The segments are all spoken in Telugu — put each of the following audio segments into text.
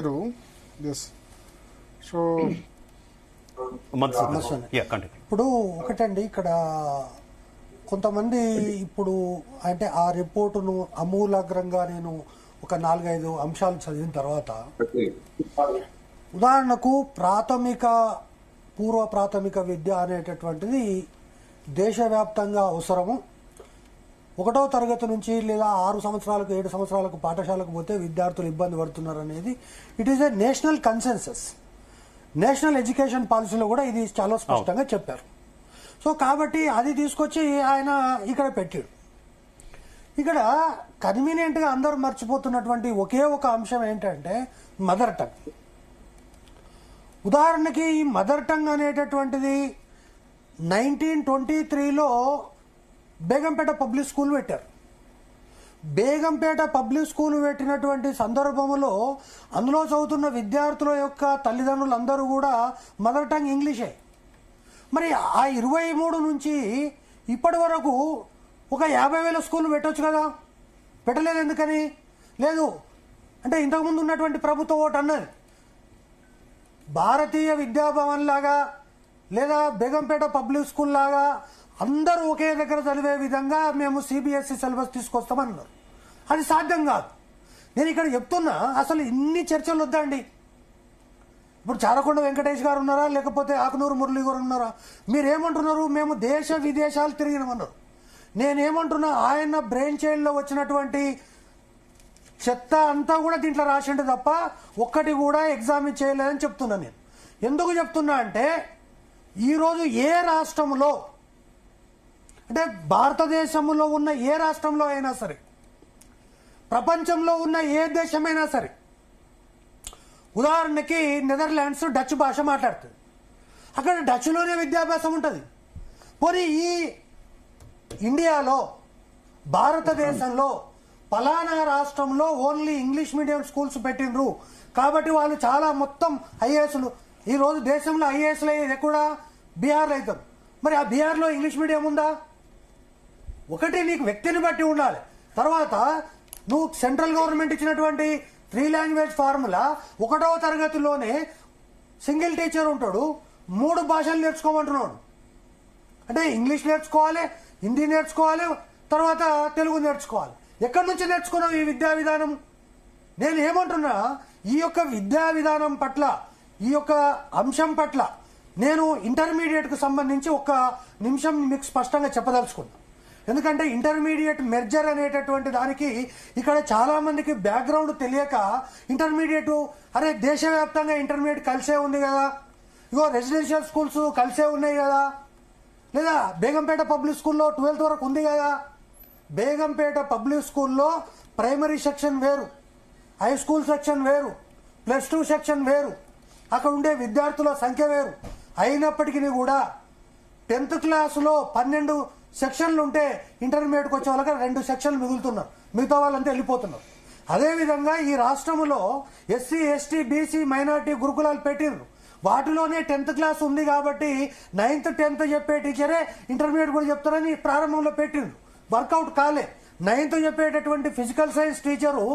Yes. So, ఇప్పుడు ఒకటండి ఇక్కడ కొంతమంది ఇప్పుడు అంటే ఆ రిపోర్టును అమూలాగ్రంగా నేను ఒక 4-5 అంశాలు చదివిన తర్వాత ఉదాహరణకు పూర్వ ప్రాథమిక విద్య అనేటటువంటిది దేశవ్యాప్తంగా అవసరము. 1వ తరగతి నుంచి లేదా 6 సంవత్సరాలకు 7 సంవత్సరాలకు పాఠశాలకు పోతే విద్యార్థులు ఇబ్బంది పడుతున్నారు అనేది it is a national consensus. National education పాలసీలో కూడా ఇది చాలా స్పష్టంగా చెప్పారు. సో కాబట్టి అది తీసుకొచ్చి ఆయన ఇక్కడ పెట్టాడు. ఇక్కడ కన్వీనియంట్గా అందరూ మర్చిపోతున్నటువంటి ఒకే ఒక అంశం ఏంటంటే మదర్ టంగ్. ఉదాహరణకి ఈ మదర్ టంగ్ అనేటటువంటిది 1923లో బేగంపేట పబ్లిక్ స్కూల్ పెట్టారు. బేగంపేట పబ్లిక్ స్కూల్ పెట్టినటువంటి సందర్భంలో అందులో చదువుతున్న విద్యార్థుల యొక్క తల్లిదండ్రులందరూ కూడా మదర్ టంగ్ ఇంగ్లీషే. మరి ఆ 23 నుంచి ఇప్పటి వరకు ఒక 50,000 స్కూల్ పెట్టవచ్చు కదా, పెట్టలేదు. ఎందుకని లేదు అంటే ఇంతకుముందు ఉన్నటువంటి ప్రభుత్వం ఒకటి అన్నది, భారతీయ విద్యాభవన్ లాగా లేదా బేగంపేట పబ్లిక్ స్కూల్ లాగా అందరూ ఒకే దగ్గర చదివే విధంగా మేము సిబిఎస్ఈ సిలబస్ తీసుకొస్తామన్నారు. అది సాధ్యం కాదు. నేను ఇక్కడ చెప్తున్నా, అసలు ఇన్ని చర్చలు వద్దండి. ఇప్పుడు చారకొండ వెంకటేష్ గారు ఉన్నారా, లేకపోతే ఆకునూరు మురళి గారు ఉన్నారా? మీరేమంటున్నారు? మేము దేశ విదేశాలు తిరిగినామన్నారు. నేనేమంటున్నా, ఆయన బ్రెయిన్ చైల్డ్లో వచ్చినటువంటి చెత్త అంతా కూడా దీంట్లో రాసిండు తప్ప ఒక్కటి కూడా ఎగ్జామిన్ చేయలేదని చెప్తున్నా. నేను ఎందుకు చెప్తున్నా అంటే ఈరోజు ఏ రాష్ట్రంలో అంటే భారతదేశంలో ఉన్న ఏ రాష్ట్రంలో అయినా సరే, ప్రపంచంలో ఉన్న ఏ దేశమైనా సరే, ఉదాహరణకి నెదర్లాండ్స్ డచ్ భాష మాట్లాడుతుంది, అక్కడ డచ్లోనే విద్యాభ్యాసం ఉంటుంది. పోనీ ఈ ఇండియాలో భారతదేశంలో పలానా రాష్ట్రంలో ఓన్లీ ఇంగ్లీష్ మీడియం స్కూల్స్ పెట్టినరు కాబట్టి వాళ్ళు చాలా మొత్తం ఐఏఎస్లు, ఈరోజు దేశంలో ఐఏఎస్లు అయ్యేది కూడా బీహార్లో అవుతారు. మరి ఆ బీహార్లో ఇంగ్లీష్ మీడియం ఉందా? ఒకటి నీకు వ్యక్తిని బట్టి ఉండాలి. తర్వాత నువ్వు సెంట్రల్ గవర్నమెంట్ ఇచ్చినటువంటి 3 లాంగ్వేజ్ ఫార్ములా 1వ తరగతిలోనే సింగిల్ టీచర్ ఉంటాడు, 3 భాషలు నేర్చుకోమంటున్నాడు. అంటే ఇంగ్లీష్ నేర్చుకోవాలి, హిందీ నేర్చుకోవాలి, తర్వాత తెలుగు నేర్చుకోవాలి. ఎక్కడి నుంచి నేర్చుకున్నావు ఈ విద్యా విధానం? నేను ఏమంటున్నా, ఈ యొక్క విద్యా విధానం పట్ల, ఈ యొక్క అంశం పట్ల నేను ఇంటర్మీడియట్కు సంబంధించి ఒక నిమిషం మీకు స్పష్టంగా చెప్పదలుచుకున్నా. ఎందుకంటే ఇంటర్మీడియట్ మెర్జర్ అనేటటువంటి దానికి ఇక్కడ చాలా మందికి బ్యాక్గ్రౌండ్ తెలియక ఇంటర్మీడియట్ అరే దేశవ్యాప్తంగా ఇంటర్మీడియట్ కలిసే ఉంది కదా, ఇగో రెసిడెన్షియల్ స్కూల్స్ కలిసే ఉన్నాయి కదా, లేదా బేగంపేట పబ్లిక్ స్కూల్లో 12th వరకు ఉంది కదా. బేగంపేట పబ్లిక్ స్కూల్లో ప్రైమరీ సెక్షన్ వేరు, హై స్కూల్ సెక్షన్ వేరు, +2 సెక్షన్ వేరు, అక్కడ ఉండే విద్యార్థుల సంఖ్య వేరు. అయినప్పటికీ కూడా 10th క్లాసులో 12 సెక్షన్లు ఉంటే ఇంటర్మీడియట్కి వచ్చే వాళ్ళకి 2 సెక్షన్లు మిగులుతున్నారు, మిగతా వాళ్ళంతా వెళ్ళిపోతున్నారు. అదేవిధంగా ఈ రాష్ట్రంలో ఎస్సీ ఎస్టీ బీసీ మైనార్టీ గురుకులాలు పెట్టిండ్రు, వాటిలోనే 10th క్లాస్ ఉంది కాబట్టి 9th 10th చెప్పే టీచరే ఇంటర్మీడియట్ కూడా చెప్తారని ప్రారంభంలో పెట్టిండ్రు. వర్కౌట్ కాలే. 9th చెప్పేటటువంటి physical science teacher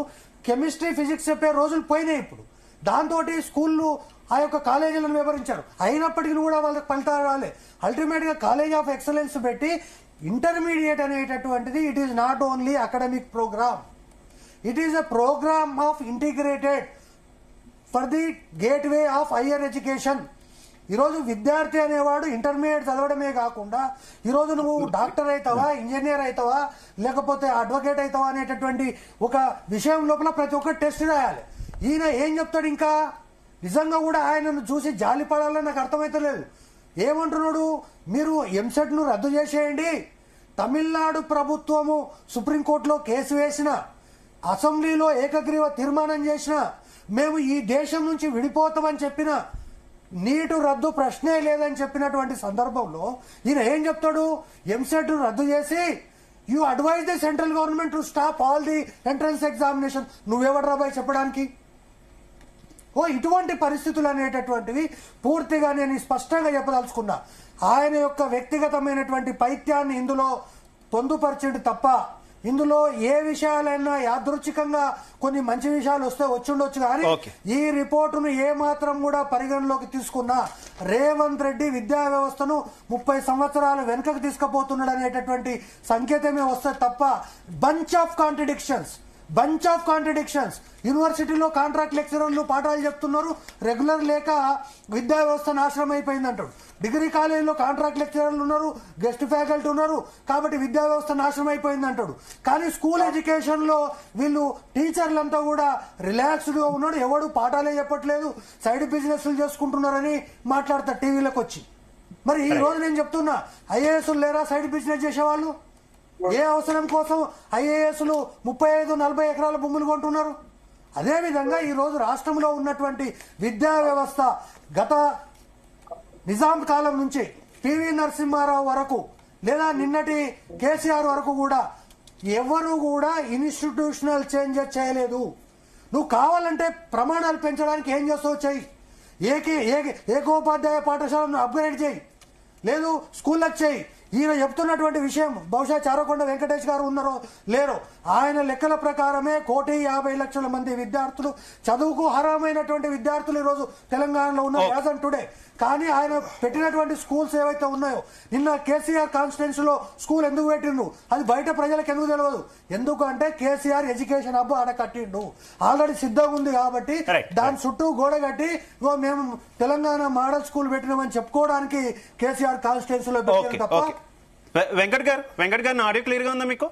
chemistry physics చెప్పే రోజులు పోయినాయి ఇప్పుడు. దాంతో స్కూళ్ళు ఆ యొక్క కాలేజీలను వివరించారు. అయినప్పటికీ కూడా వాళ్ళకి ఫలితాలు రాలే. అల్టిమేట్గా కాలేజ్ ఆఫ్ ఎక్సలెన్స్ పెట్టి ఇంటర్మీడియట్ అనేటటువంటిది it is not only academic program, it is a program of integrated for the gateway of higher education. ఈరోజు విద్యార్థి అనేవాడు ఇంటర్మీడియట్ చదవడమే కాకుండా ఈరోజు నువ్వు డాక్టర్ అవుతావా, ఇంజనీర్ అవుతావా, లేకపోతే అడ్వకేట్ అవుతావా అనేటటువంటి ఒక విషయం లోపల ప్రతి ఒక్క టెస్ట్ రాయాలి. ఈయన ఏం చెప్తాడు? ఇంకా నిజంగా కూడా ఆయనను చూసి జాలి పడాలని నాకు అర్థమైతలేదు. ఏమంటున్నాడు? మీరు ఎంసెట్ను రద్దు చేసేయండి. తమిళనాడు ప్రభుత్వము సుప్రీంకోర్టులో కేసు వేసిన, అసెంబ్లీలో ఏకగ్రీవ తీర్మానం చేసిన, మేము ఈ దేశం నుంచి విడిపోతామని చెప్పిన, నీటు రద్దు ప్రశ్నే లేదని చెప్పినటువంటి సందర్భంలో ఈయన ఏం చెప్తాడు? ఎంసెట్ రద్దు చేసి you advise the central government to stop all the entrance examination. నువ్వెవడు రాబాయి చెప్పడానికి? ఇటువంటి పరిస్థితులు అనేటటువంటివి పూర్తిగా నేను స్పష్టంగా చెప్పదలుచుకున్నా. ఆయన యొక్క వ్యక్తిగతమైనటువంటి పైత్యాన్ని ఇందులో పొందుపరిచింది తప్ప ఇందులో ఏ విషయాలైనా యాదృచ్ఛికంగా కొన్ని మంచి విషయాలు వస్తే వచ్చుండొచ్చు కానీ ఈ రిపోర్టును ఏ మాత్రం కూడా పరిగణలోకి తీసుకున్నా రేవంత్ రెడ్డి విద్యా వ్యవస్థను 30 సంవత్సరాలు వెనుకకు తీసుకుపోతున్నాడు అనేటటువంటి సంకేతమే వస్తే తప్ప బంచ్ ఆఫ్ కాంట్రడిక్షన్స్ యూనివర్సిటీలో కాంట్రాక్ట్ లెక్చరర్లు పాఠాలు చెప్తున్నారు, రెగ్యులర్ లేక విద్యా వ్యవస్థ నాశనం అయిపోయింది అంటాడు. డిగ్రీ కాలేజీలో కాంట్రాక్ట్ లెక్చరర్లు ఉన్నారు, గెస్ట్ ఫ్యాకల్టీ ఉన్నారు, కాబట్టి విద్యా వ్యవస్థ నాశనం అయిపోయింది అంటాడు. కానీ స్కూల్ ఎడ్యుకేషన్ లో వీళ్ళు టీచర్లంతా కూడా రిలాక్స్డ్ గా ఉన్నాడు, ఎవడు పాఠాలే చెప్పట్లేదు, సైడ్ బిజినెస్లు చేసుకుంటున్నారని మాట్లాడతారు టీవీలకు వచ్చి. మరి ఈ రోజు నేను చెప్తున్నా, ఐఏఎస్లు లేరా సైడ్ బిజినెస్ చేసేవాళ్ళు? ఏ అవసరం కోసం ఐఏఎస్లు 35-40 ఎకరాల భూములు కొంటున్నారు? అదేవిధంగా ఈ రోజు రాష్ట్రంలో ఉన్నటువంటి విద్యా వ్యవస్థ గత నిజాం కాలం నుంచి పివి నరసింహారావు వరకు లేదా నిన్నటి కేసీఆర్ వరకు కూడా ఎవరు కూడా ఇన్స్టిట్యూషనల్ చేంజెస్ చేయలేదు. నువ్వు కావాలంటే ప్రమాణాలు పెంచడానికి ఏం చేస్తావు చెయ్యి, ఏకోపాధ్యాయ పాఠశాలను అప్గ్రేడ్ చేయి, లేదు స్కూళ్ళకి చేయి. ఈయన చెప్తున్నటువంటి విషయం బహుశా చారకొండ వెంకటేష్ గారు ఉన్నారో లేరో, ఆయన లెక్కల ప్రకారమే 1,50,00,000 మంది విద్యార్థులు, చదువుకు అర్హమైనటువంటి విద్యార్థులు ఈరోజు తెలంగాణలో ఉన్నారు యాజ్ ఆన్ టుడే. కానీ ఆయన పెట్టినటువంటి స్కూల్స్ ఏవైతే ఉన్నాయో, నిన్న కేసీఆర్ కాన్స్టిట్యున్సీలో స్కూల్ ఎందుకు పెట్టిండు అది బయట ప్రజలకు ఎందుకు తెలియదు? ఎందుకంటే కేసీఆర్ ఎడ్యుకేషన్ హబ్ ఆడ కట్టిండు, ఆల్రెడీ సిద్ధంగా ఉంది కాబట్టి దాని చుట్టూ గోడ కట్టి మేము తెలంగాణ మోడల్ స్కూల్ పెట్టినామని చెప్పుకోవడానికి కేసీఆర్ కాన్స్టిట్యున్సీలో పెట్టారు తప్ప. వెంకట్ గారు ఆడియో క్లియర్ గా ఉందా మీకు?